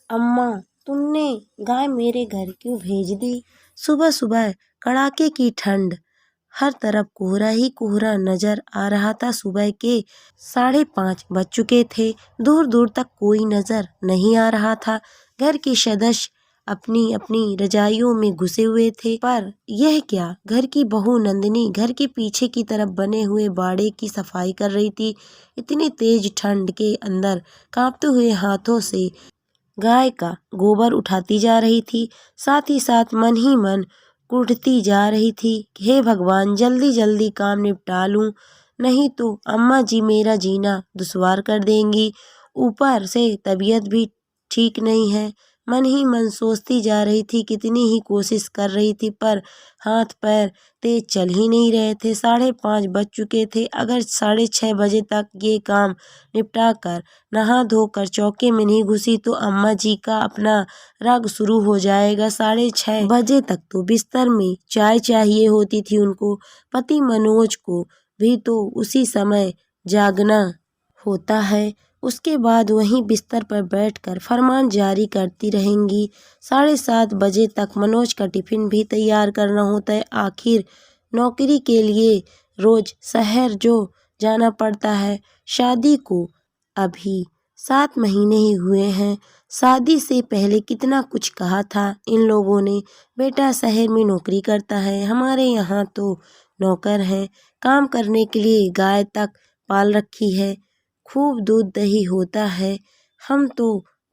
अम्मा, तुमने गाय मेरे घर क्यों भेज दी? सुबह सुबह कड़ाके की ठंड, हर तरफ कोहरा ही कोहरा नजर आ रहा था। सुबह के 5:30 बज चुके थे। दूर दूर तक कोई नजर नहीं आ रहा था। घर के सदस्य अपनी अपनी रजाइयों में घुसे हुए थे। पर यह क्या, घर की बहू नंदिनी घर के पीछे की तरफ बने हुए बाड़े की सफाई कर रही थी। इतनी तेज ठंड के अंदर कांपते हुए हाथों से गाय का गोबर उठाती जा रही थी। साथ ही साथ मन ही मन कुढ़ती जा रही थी, हे भगवान, जल्दी जल्दी काम निपटा लूं, नहीं तो अम्मा जी मेरा जीना दुश्वार कर देंगी। ऊपर से तबीयत भी ठीक नहीं है। मन ही मन सोचती जा रही थी, कितनी ही कोशिश कर रही थी पर हाथ पैर तेज चल ही नहीं रहे थे। 5:30 बज चुके थे। अगर 6:30 बजे तक ये काम निपटा कर नहा धोकर चौके में नहीं घुसी तो अम्मा जी का अपना राग शुरू हो जाएगा। 6:30 बजे तक तो बिस्तर में चाय चाहिए होती थी उनको। पति मनोज को भी तो उसी समय जागना होता है। उसके बाद वहीं बिस्तर पर बैठकर फरमान जारी करती रहेंगी। 7:30 बजे तक मनोज का टिफिन भी तैयार करना होता है। आखिर नौकरी के लिए रोज शहर जो जाना पड़ता है। शादी को अभी 7 महीने ही हुए हैं। शादी से पहले कितना कुछ कहा था इन लोगों ने, बेटा शहर में नौकरी करता है, हमारे यहाँ तो नौकर है, काम करने के लिए गाय तक पाल रखी है, खूब दूध दही होता है, हम तो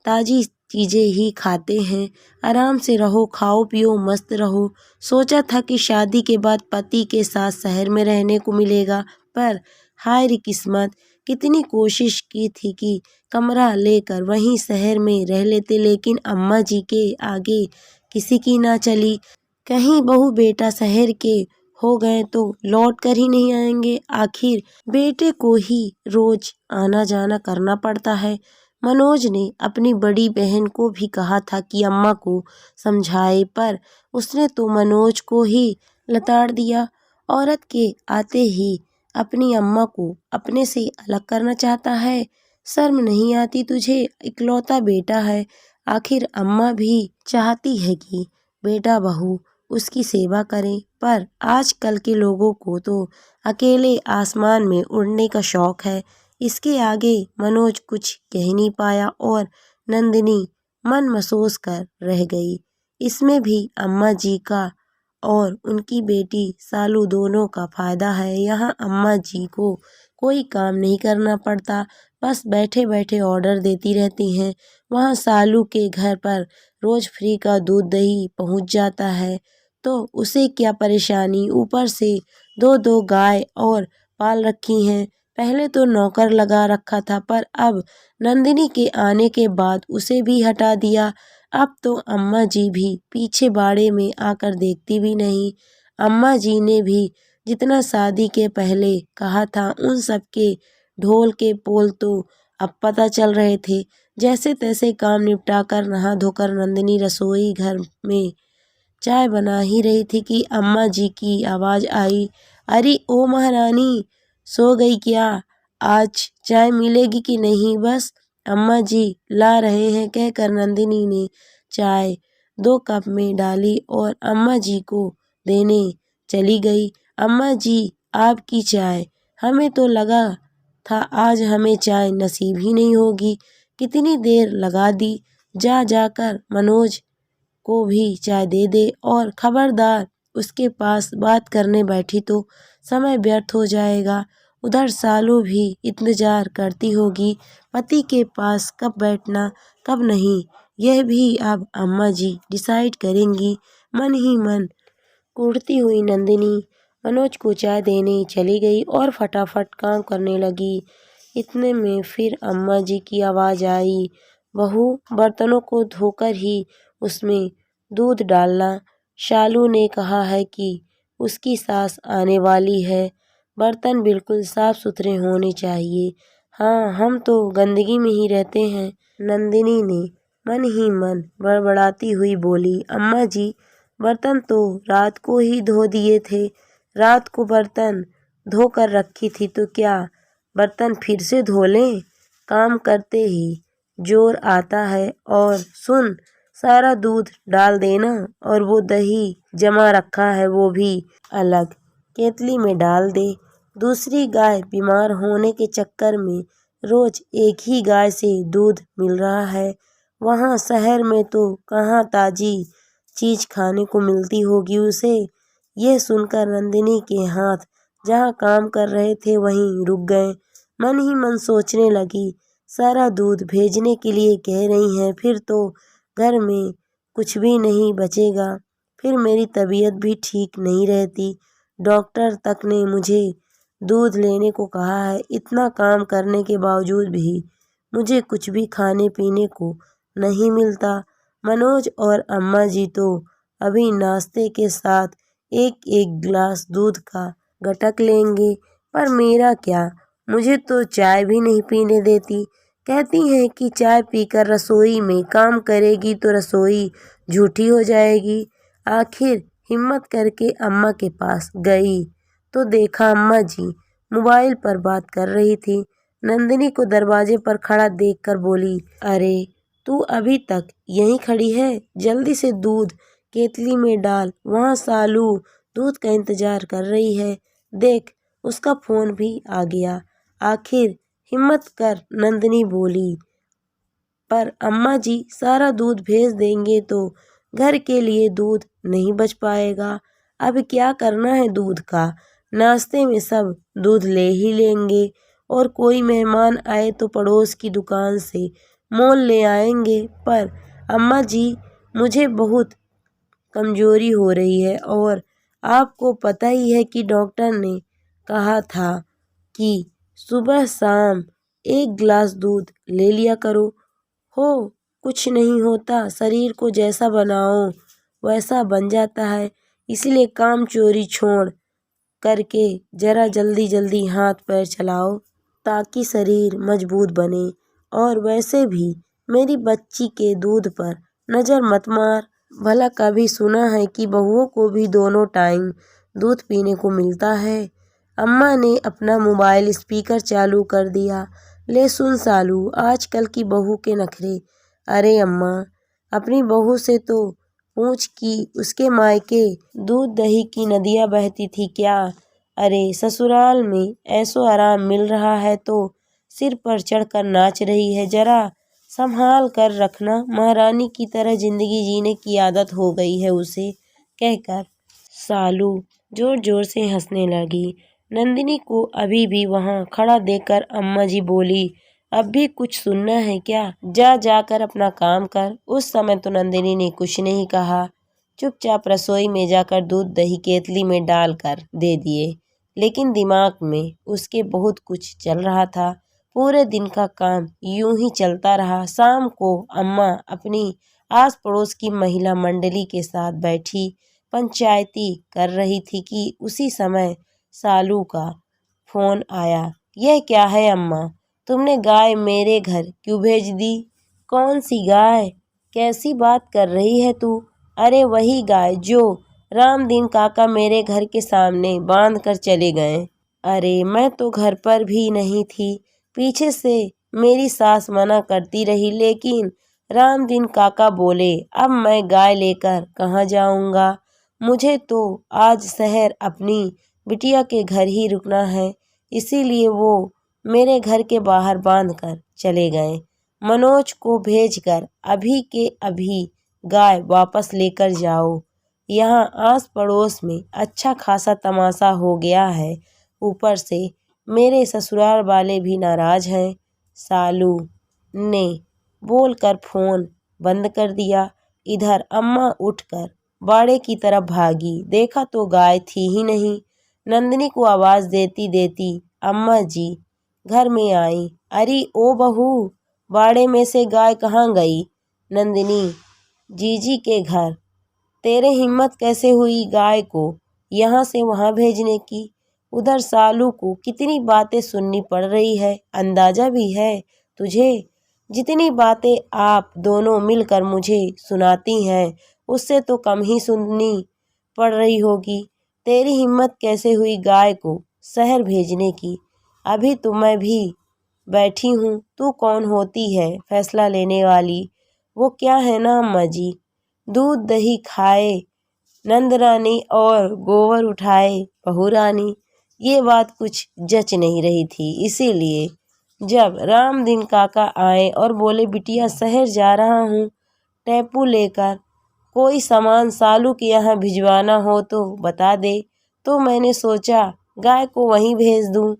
ताजी चीजें ही खाते हैं, आराम से रहो, खाओ पियो मस्त रहो। सोचा था कि शादी के बाद पति के साथ शहर में रहने को मिलेगा, पर हाय रे किस्मत, कितनी कोशिश की थी कि कमरा लेकर वहीं शहर में रह लेते, लेकिन अम्मा जी के आगे किसी की ना चली। कहीं बहू बेटा शहर के हो गए तो लौट कर ही नहीं आएंगे। आखिर बेटे को ही रोज आना जाना करना पड़ता है। मनोज ने अपनी बड़ी बहन को भी कहा था कि अम्मा को समझाए, पर उसने तो मनोज को ही लताड़ दिया। औरत के आते ही अपनी अम्मा को अपने से अलग करना चाहता है। शर्म नहीं आती तुझे? इकलौता बेटा है। आखिर अम्मा भी चाहती है कि बेटा बहू उसकी सेवा करें, पर आजकल के लोगों को तो अकेले आसमान में उड़ने का शौक है। इसके आगे मनोज कुछ कह नहीं पाया और नंदिनी मन महसूस कर रह गई। इसमें भी अम्मा जी का और उनकी बेटी सालू दोनों का फायदा है। यहाँ अम्मा जी को कोई काम नहीं करना पड़ता, बस बैठे बैठे ऑर्डर देती रहती हैं। वहाँ सालू के घर पर रोज फ्री का दूध दही पहुँच जाता है, तो उसे क्या परेशानी। ऊपर से 2-2 गाय और पाल रखी हैं। पहले तो नौकर लगा रखा था, पर अब नंदिनी के आने के बाद उसे भी हटा दिया। अब तो अम्मा जी भी पीछे बाड़े में आकर देखती भी नहीं। अम्मा जी ने भी जितना शादी के पहले कहा था उन सब के ढोल के पोल तो अब पता चल रहे थे। जैसे तैसे काम निपटाकर नहा धोकर नंदिनी रसोई घर में चाय बना ही रही थी कि अम्मा जी की आवाज़ आई, अरे ओ महारानी, सो गई क्या? आज चाय मिलेगी कि नहीं? बस अम्मा जी ला रहे हैं, कहकर नंदिनी ने चाय 2 कप में डाली और अम्मा जी को देने चली गई। अम्मा जी, आपकी चाय, हमें तो लगा था आज हमें चाय नसीब ही नहीं होगी, कितनी देर लगा दी। जा जाकर मनोज को भी चाय दे दे, और खबरदार उसके पास बात करने बैठी तो समय व्यर्थ हो जाएगा। उधर सालू भी इंतजार करती होगी पति के पास कब बैठना कब नहीं, यह भी अब अम्मा जी डिसाइड करेंगी। मन ही मन कुढ़ती हुई नंदिनी मनोज को चाय देने चली गई और फटाफट काम करने लगी। इतने में फिर अम्मा जी की आवाज़ आई, बहू बर्तनों को धोकर ही उसमें दूध डालना, शालू ने कहा है कि उसकी सास आने वाली है, बर्तन बिल्कुल साफ सुथरे होने चाहिए। हाँ, हम तो गंदगी में ही रहते हैं, नंदिनी ने मन ही मन बड़बड़ाती हुई बोली। अम्मा जी, बर्तन तो रात को ही धो दिए थे, रात को बर्तन धो कर रखी थी तो क्या बर्तन फिर से धो लें? काम करते ही जोर आता है। और सुन, सारा दूध डाल देना, और वो दही जमा रखा है वो भी अलग केतली में डाल दे। दूसरी गाय बीमार होने के चक्कर में रोज एक ही गाय से दूध मिल रहा है। वहाँ शहर में तो कहाँ ताजी चीज खाने को मिलती होगी उसे। यह सुनकर नंदिनी के हाथ जहाँ काम कर रहे थे वहीं रुक गए। मन ही मन सोचने लगी, सारा दूध भेजने के लिए कह रही हैं, फिर तो घर में कुछ भी नहीं बचेगा, फिर मेरी तबीयत भी ठीक नहीं रहती। डॉक्टर तक ने मुझे दूध लेने को कहा है। इतना काम करने के बावजूद भी मुझे कुछ भी खाने पीने को नहीं मिलता। मनोज और अम्मा जी तो अभी नाश्ते के साथ एक एक गिलास दूध का घटक लेंगे, पर मेरा क्या, मुझे तो चाय भी नहीं पीने देती। कहती हैं कि चाय पीकर रसोई में काम करेगी तो रसोई झूठी हो जाएगी। आखिर हिम्मत करके अम्मा के पास गई तो देखा अम्मा जी मोबाइल पर बात कर रही थी। नंदिनी को दरवाजे पर खड़ा देखकर बोली, अरे तू अभी तक यहीं खड़ी है, जल्दी से दूध केतली में डाल, वहाँ सालू दूध का इंतजार कर रही है। देख, उसका फोन भी आ गया। आखिर हिम्मत कर नंदिनी बोली, पर अम्मा जी सारा दूध भेज देंगे तो घर के लिए दूध नहीं बच पाएगा। अब क्या करना है दूध का, नाश्ते में सब दूध ले ही लेंगे, और कोई मेहमान आए तो पड़ोस की दुकान से मोल ले आएंगे। पर अम्मा जी मुझे बहुत कमजोरी हो रही है, और आपको पता ही है कि डॉक्टर ने कहा था कि सुबह शाम एक गिलास दूध ले लिया करो। हो, कुछ नहीं होता, शरीर को जैसा बनाओ वैसा बन जाता है। इसलिए काम चोरी छोड़ करके जरा जल्दी जल्दी हाथ पैर चलाओ ताकि शरीर मजबूत बने। और वैसे भी मेरी बच्ची के दूध पर नज़र मत मार। भला कभी सुना है कि बहुओं को भी दोनों टाइम दूध पीने को मिलता है। अम्मा ने अपना मोबाइल स्पीकर चालू कर दिया। ले सुन सालू, आजकल की बहू के नखरे। अरे अम्मा, अपनी बहू से तो पूछ कि उसके मायके दूध दही की नदियाँ बहती थी क्या। अरे ससुराल में ऐसो आराम मिल रहा है तो सिर पर चढ़कर नाच रही है। जरा संभाल कर रखना, महारानी की तरह जिंदगी जीने की आदत हो गई है उसे, कहकर सालू जोर जोर से हंसने लगी। नंदिनी को अभी भी वहाँ खड़ा देखकर अम्मा जी बोली, अब भी कुछ सुनना है क्या, जा जाकर अपना काम कर। उस समय तो नंदिनी ने कुछ नहीं कहा, चुपचाप रसोई में जाकर दूध दही केतली में डालकर दे दिए। लेकिन दिमाग में उसके बहुत कुछ चल रहा था। पूरे दिन का काम यूं ही चलता रहा। शाम को अम्मा अपनी आस पड़ोस की महिला मंडली के साथ बैठी पंचायती कर रही थी कि उसी समय सालू का फोन आया। यह क्या है अम्मा, तुमने गाय मेरे घर क्यों भेज दी। कौन सी गाय, कैसी बात कर रही है तू। अरे वही गाय जो रामदीन काका मेरे घर के सामने बांध कर चले गए। अरे मैं तो घर पर भी नहीं थी, पीछे से मेरी सास मना करती रही, लेकिन रामदीन काका बोले अब मैं गाय लेकर कहाँ जाऊंगा। मुझे तो आज शहर अपनी बिटिया के घर ही रुकना है, इसीलिए वो मेरे घर के बाहर बांध कर चले गए। मनोज को भेजकर अभी के अभी गाय वापस लेकर जाओ। यहाँ आस पड़ोस में अच्छा खासा तमाशा हो गया है, ऊपर से मेरे ससुराल वाले भी नाराज हैं। सालू ने बोलकर फोन बंद कर दिया। इधर अम्मा उठकर बाड़े की तरफ भागी, देखा तो गाय थी ही नहीं। नंदिनी को आवाज देती देती अम्मा जी घर में आई। अरे ओ बहू, बाड़े में से गाय कहाँ गई। नंदिनी, जीजी के घर। तेरे हिम्मत कैसे हुई गाय को यहाँ से वहाँ भेजने की। उधर सालू को कितनी बातें सुननी पड़ रही है, अंदाजा भी है तुझे। जितनी बातें आप दोनों मिलकर मुझे सुनाती हैं उससे तो कम ही सुननी पड़ रही होगी। तेरी हिम्मत कैसे हुई गाय को शहर भेजने की। अभी तो मैं भी बैठी हूँ। तू कौन होती है फैसला लेने वाली? वो क्या है ना अम्मा जी, दूध दही खाए नंदरानी और गोबर उठाए बहू रानी। ये बात कुछ जच नहीं रही थी। इसीलिए जब राम दिन काका आए और बोले बिटिया शहर जा रहा हूँ टेम्पू लेकर, कोई सामान सालू के यहाँ भिजवाना हो तो बता दे, तो मैंने सोचा गाय को वहीं भेज दूँ,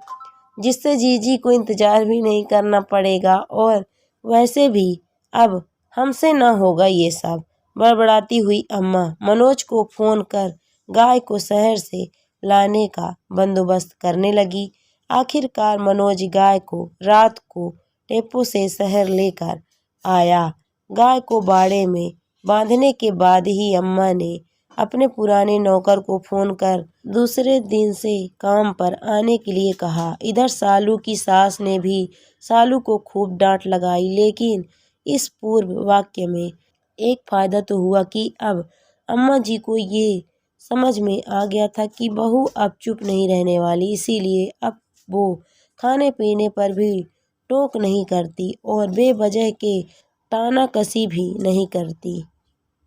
जिससे जीजी को इंतजार भी नहीं करना पड़ेगा और वैसे भी अब हमसे न होगा ये सब। बड़बड़ाती हुई अम्मा मनोज को फोन कर गाय को शहर से लाने का बंदोबस्त करने लगी। आखिरकार मनोज गाय को रात को टेम्पो से शहर लेकर आया। गाय को बाड़े में बांधने के बाद ही अम्मा ने अपने पुराने नौकर को फोन कर दूसरे दिन से काम पर आने के लिए कहा। इधर सालू की सास ने भी सालू को खूब डांट लगाई, लेकिन इस पूर्व वाक्य में एक फायदा तो हुआ कि अब अम्मा जी को ये समझ में आ गया था कि बहू अब चुप नहीं रहने वाली। इसीलिए अब वो खाने पीने पर भी टोक नहीं करती और बेवजह के तानाकसी भी नहीं करती।